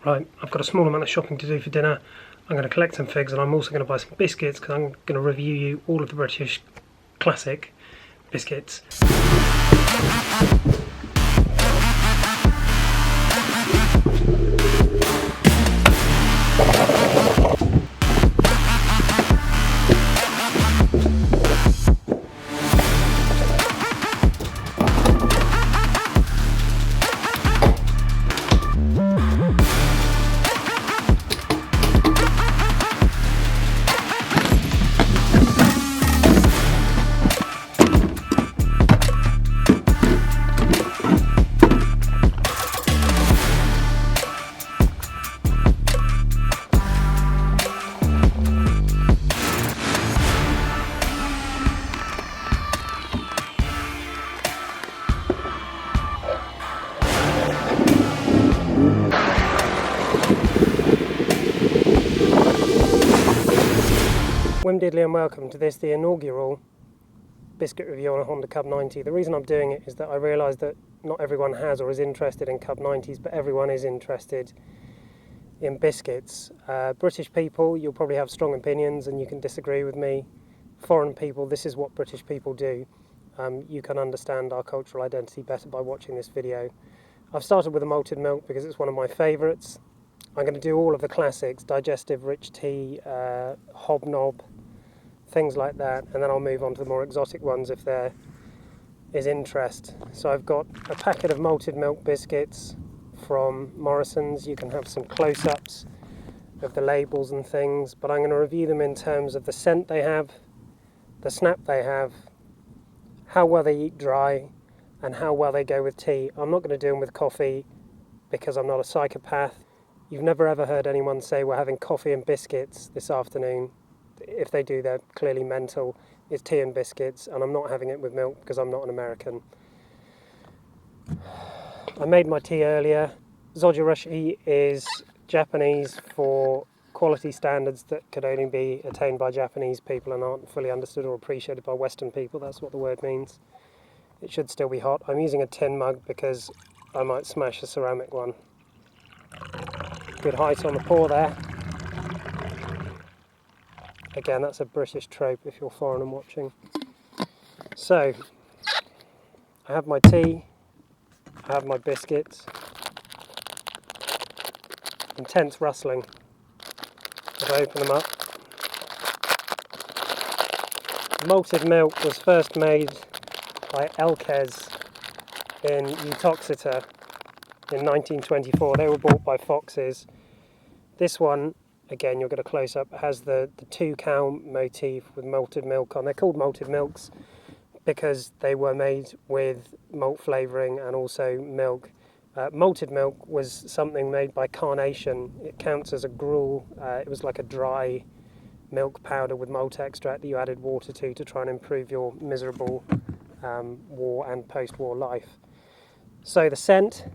Right, I've got a small amount of shopping to do for dinner. I'm going to collect some figs and I'm also going to buy some biscuits because I'm going to review you all of the British classic biscuits. Diddly and welcome to this, the inaugural biscuit review on a Honda C90. The reason I'm doing it is that I realise that not everyone has or is interested in C90s, but everyone is interested in biscuits. British people, you'll probably have strong opinions and you can disagree with me. Foreign people, this is what British people do. You can understand our cultural identity better by watching this video. I've started with a malted milk because it's one of my favourites. I'm going to do all of the classics, digestive, rich tea, hobnob, things like that, and then I'll move on to the more exotic ones if there is interest. So I've got a packet of malted milk biscuits from Morrison's. You can have some close-ups of the labels and things, but I'm going to review them in terms of the scent they have, the snap they have, how well they eat dry, and how well they go with tea. I'm not going to do them with coffee because I'm not a psychopath. You've never ever heard anyone say we're having coffee and biscuits this afternoon. If they do, they're clearly mental. It's tea and biscuits, and I'm not having it with milk because I'm not an American. I made my tea earlier. Zojirushi is Japanese for quality standards that could only be attained by Japanese people and aren't fully understood or appreciated by Western people. That's what the word means. It should still be hot. I'm using a tin mug because I might smash a ceramic one. Good height on the pour there. Again, that's a British trope if you're foreign and watching. So, I have my tea, I have my biscuits. Intense rustling as I open them up. Malted milk was first made by Elkes in Uttoxeter in 1924. They were bought by Foxes. This one, again, you'll get a close-up, has the 2-cow motif with malted milk on. They're called malted milks because they were made with malt flavouring and also milk. Malted milk was something made by Carnation. It counts as a gruel. It was like a dry milk powder with malt extract that you added water to try and improve your miserable war and post-war life. So the scent,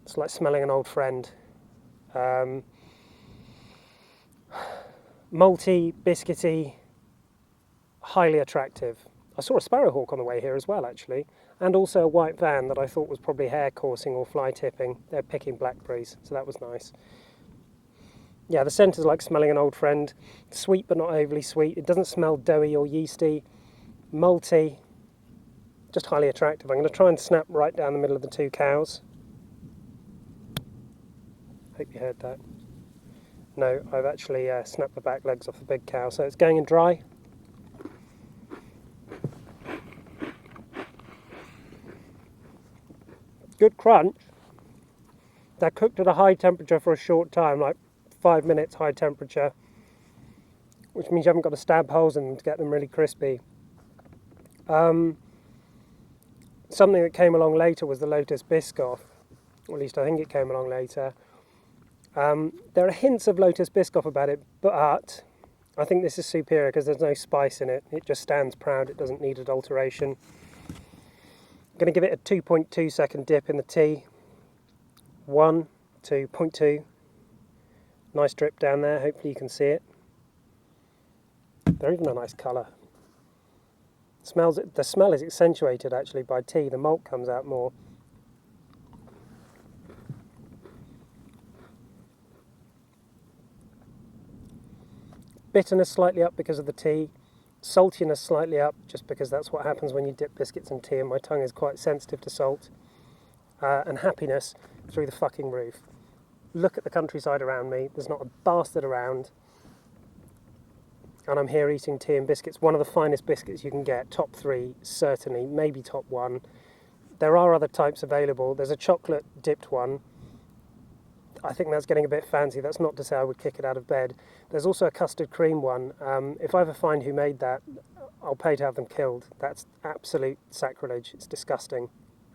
it's like smelling an old friend. Malty, biscuity, highly attractive. I saw a sparrowhawk on the way here as well, actually, and also a white van that I thought was probably hare coursing or fly tipping. They're picking blackberries, so that was nice. Yeah, the scent is like smelling an old friend. Sweet but not overly sweet. It doesn't smell doughy or yeasty. Malty, just highly attractive. I'm going to try and snap right down the middle of the 2 cows. Hope you heard that. No, I've actually snapped the back legs off the big cow, so it's going in dry. Good crunch. They're cooked at a high temperature for a short time, like 5 minutes high temperature, which means you haven't got to stab holes in them to get them really crispy. Something that came along later was the Lotus Biscoff, or at least I think it came along later. There are hints of Lotus Biscoff about it, but I think this is superior because there's no spice in it. It just stands proud. It doesn't need adulteration. I'm going to give it a 2.2 second dip in the tea. 1, 2, 0.2. Nice drip down there. Hopefully you can see it. They're even a nice colour. The smell is accentuated actually by tea. The malt comes out more. bitterness slightly up because of the tea, saltiness slightly up just because that's what happens when you dip biscuits in tea, and my tongue is quite sensitive to salt, and happiness through the fucking roof. Look at the countryside around me, there's not a bastard around, and I'm here eating tea and biscuits. One of the finest biscuits you can get, top 3 certainly, maybe top 1. There are other types available. There's a chocolate dipped one. I think that's getting a bit fancy. That's not to say I would kick it out of bed. There's also a custard cream one. If I ever find who made that, I'll pay to have them killed. That's absolute sacrilege. It's disgusting.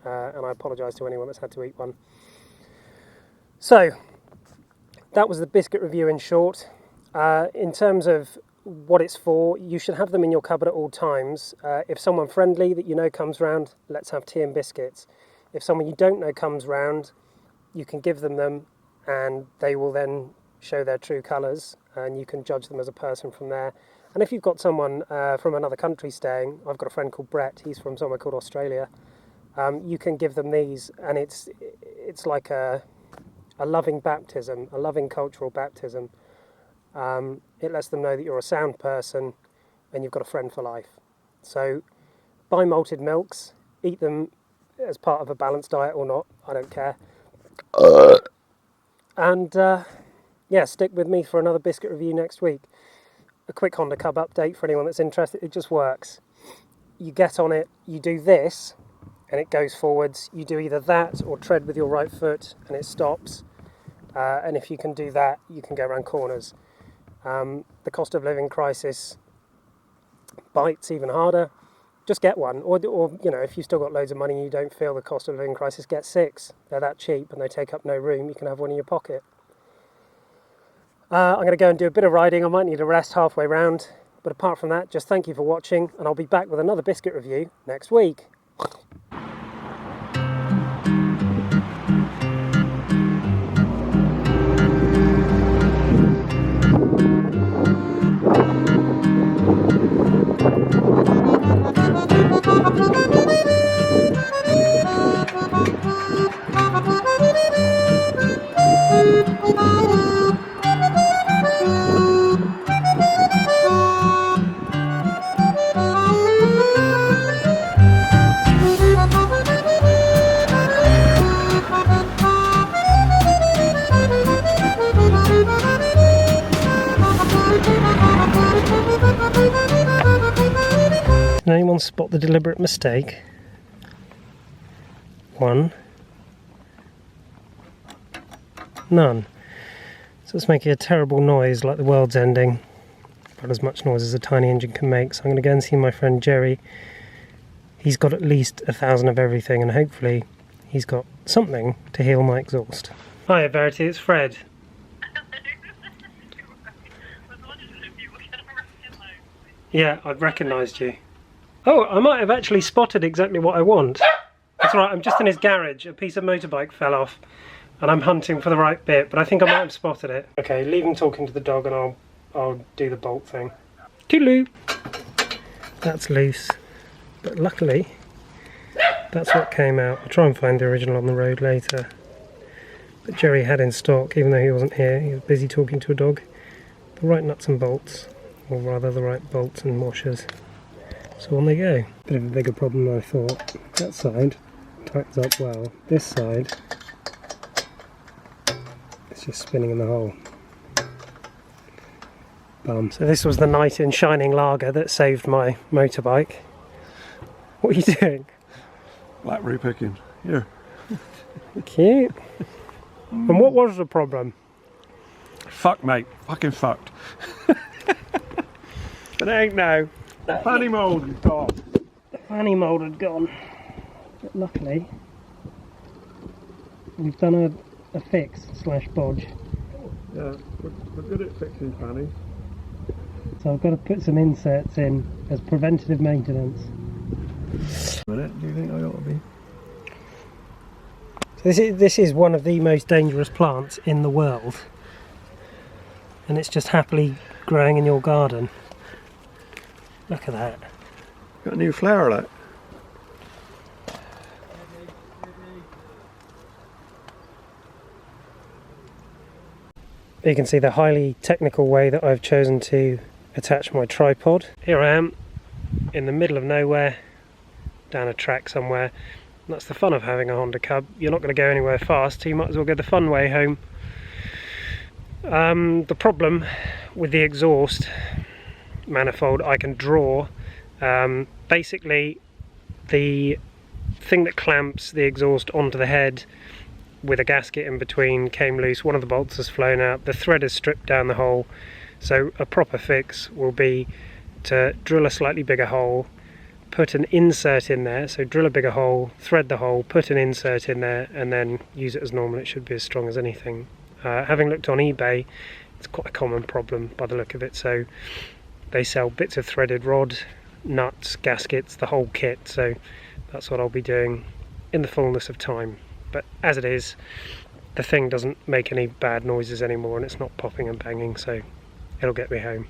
And I apologise to anyone that's had to eat one. So, that was the biscuit review in short. In terms of what it's for, you should have them in your cupboard at all times. If someone friendly that you know comes round, let's have tea and biscuits. If someone you don't know comes round, you can give them and they will then show their true colours, and you can judge them as a person from there. And if you've got someone from another country staying, I've got a friend called Brett, he's from somewhere called Australia, you can give them these, and it's like a loving baptism, a loving cultural baptism. It lets them know that you're a sound person and you've got a friend for life. So buy malted milks, eat them as part of a balanced diet or not, I don't care. And yeah, stick with me for another biscuit review next week. A quick Honda Cub update for anyone that's interested. It just works. You get on it, you do this and it goes forwards. You do either that or tread with your right foot and it stops. And if you can do that, you can go around corners. The cost of living crisis bites even harder. Just get one, or you know, if you've still got loads of money and you don't feel the cost of living crisis, get 6. They're that cheap and they take up no room. You can have one in your pocket. I'm going to go and do a bit of riding. I might need a rest halfway round, but apart from that, just thank you for watching, and I'll be back with another biscuit review next week. Can anyone spot the deliberate mistake? 1. None. So it's making a terrible noise like the world's ending. About as much noise as a tiny engine can make. So I'm going to go and see my friend Jerry. He's got at least 1,000 of everything, and hopefully he's got something to heal my exhaust. Hiya Verity, it's Fred. Yeah, I've recognised you. Oh, I might have actually spotted exactly what I want. That's right, I'm just in his garage. A piece of motorbike fell off and I'm hunting for the right bit, but I think I might have spotted it. Okay, leave him talking to the dog and I'll do the bolt thing. Toodaloo! That's loose, but luckily that's what came out. I'll try and find the original on the road later. But Jerry had in stock, even though he wasn't here, he was busy talking to a dog, the right nuts and bolts, or rather the right bolts and washers. So on they go. Bit of a bigger problem than I thought. That side tightens up well. This side, it's just spinning in the hole. Bum. So this was the knight in shining lager that saved my motorbike. What are you doing? Blackberry picking. Here. Cute. And what was the problem? Fuck, mate. Fucking fucked. But it ain't now. The fanny mould is gone. The fanny mould had gone. But luckily, we've done a fix / bodge. Yeah, we're good at fixing fannies. So I've got to put some inserts in as preventative maintenance. A minute, do you think I ought to be? So this is one of the most dangerous plants in the world. And it's just happily growing in your garden. Look at that. Got a new flower, like. You can see the highly technical way that I've chosen to attach my tripod. Here I am in the middle of nowhere, down a track somewhere. That's the fun of having a Honda Cub. You're not going to go anywhere fast, so you might as well go the fun way home. The problem with the exhaust manifold, I can draw. Basically, the thing that clamps the exhaust onto the head with a gasket in between came loose. One of the bolts has flown out. The thread has stripped down the hole. So a proper fix will be to drill a slightly bigger hole, put an insert in there, so drill a bigger hole, thread the hole, put an insert in there, and then use it as normal. It should be as strong as anything. Having looked on eBay, it's quite a common problem by the look of it. So they sell bits of threaded rod, nuts, gaskets, the whole kit. So that's what I'll be doing in the fullness of time. But as it is, the thing doesn't make any bad noises anymore, and it's not popping and banging, so it'll get me home.